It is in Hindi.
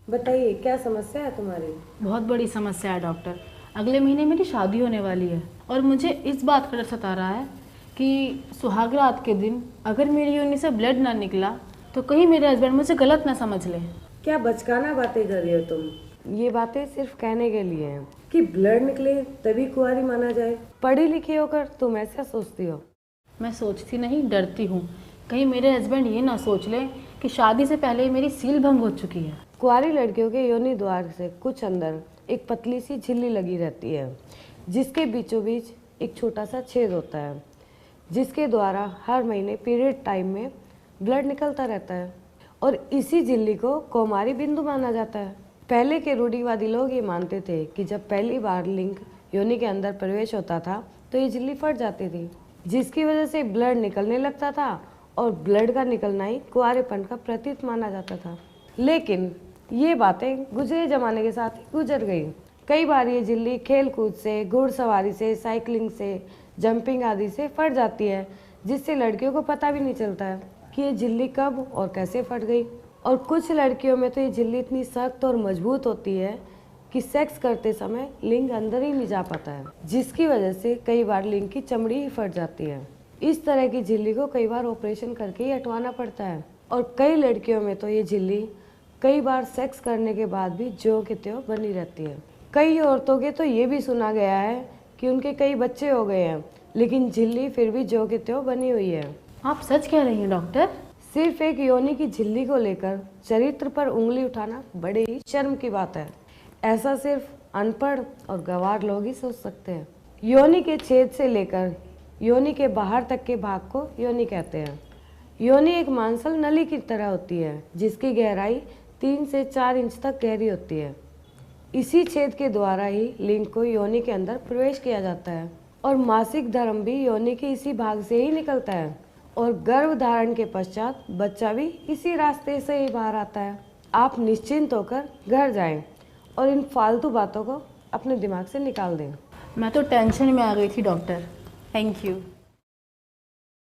बताइए क्या समस्या है तुम्हारी। बहुत बड़ी समस्या है डॉक्टर। अगले महीने मेरी शादी होने वाली है और मुझे इस बात का डर सता रहा है कि सुहाग रात के दिन अगर मेरी योनि से ब्लड ना निकला तो कहीं मेरे हस्बैंड मुझे गलत ना समझ ले। क्या बचकाना बातें कर रही हो तुम। ये बातें सिर्फ कहने के लिए हैं कि ब्लड निकले तभी कुंवारी माना जाए। पढ़ी लिखी होकर तुम ऐसा सोचती हो। मैं सोचती नहीं, डरती हूँ। कहीं मेरे हस्बैंड ये ना सोच ले कि शादी से पहले ही मेरी सील भंग हो चुकी है। कुंवारी लड़कियों के योनि द्वार से कुछ अंदर एक पतली सी झिल्ली लगी रहती है, जिसके बीचों बीच एक छोटा सा छेद होता है, जिसके द्वारा हर महीने पीरियड टाइम में ब्लड निकलता रहता है और इसी झिल्ली को कौमारी बिंदु माना जाता है। पहले के रूढ़िवादी लोग ये मानते थे कि जब पहली बार लिंग योनि के अंदर प्रवेश होता था तो ये झिल्ली फट जाती थी, जिसकी वजह से ब्लड निकलने लगता था और ब्लड का निकलना ही कुंवारेपन का प्रतीक माना जाता था। लेकिन ये बातें गुजरे जमाने के साथ ही गुजर गई। कई बार ये झिल्ली खेल कूद से, घुड़सवारी से, साइकिलिंग से, जंपिंग आदि से फट जाती है, जिससे लड़कियों को पता भी नहीं चलता है कि ये झिल्ली कब और कैसे फट गई। और कुछ लड़कियों में तो ये झिल्ली इतनी सख्त और मजबूत होती है कि सेक्स करते समय लिंग अंदर ही नहीं जा पाता है, जिसकी वजह से कई बार लिंग की चमड़ी ही फट जाती है। इस तरह की झिल्ली को कई बार ऑपरेशन करके ही हटवाना पड़ता है और कई लड़कियों में तो ये झिल्ली कई बार सेक्स करने के बाद भी ज्यों की त्यों बनी रहती है। कई औरतों के तो ये भी सुना गया है कि उनके कई बच्चे हो गए हैं, लेकिन झिल्ली फिर भी ज्यों की त्यों बनी हुई है। आप सच कह रही हैं डॉक्टर? सिर्फ एक योनि की झिल्ली को लेकर चरित्र पर उंगली उठाना बड़े ही शर्म की बात है। ऐसा सिर्फ अनपढ़ और गंवार लोग ही सोच सकते हैं। योनि के छेद से लेकर योनि के बाहर तक के भाग को योनि कहते हैं। योनि एक मांसल नली की तरह होती है, जिसकी गहराई 3 से 4 इंच तक गहरी होती है। इसी छेद के द्वारा ही लिंग को योनि के अंदर प्रवेश किया जाता है और मासिक धर्म भी योनि के इसी भाग से ही निकलता है और गर्भ धारण के पश्चात बच्चा भी इसी रास्ते से ही बाहर आता है। आप निश्चिंत होकर घर जाएं और इन फालतू बातों को अपने दिमाग से निकाल दें। मैं तो टेंशन में आ गई थी डॉक्टर। Thank you.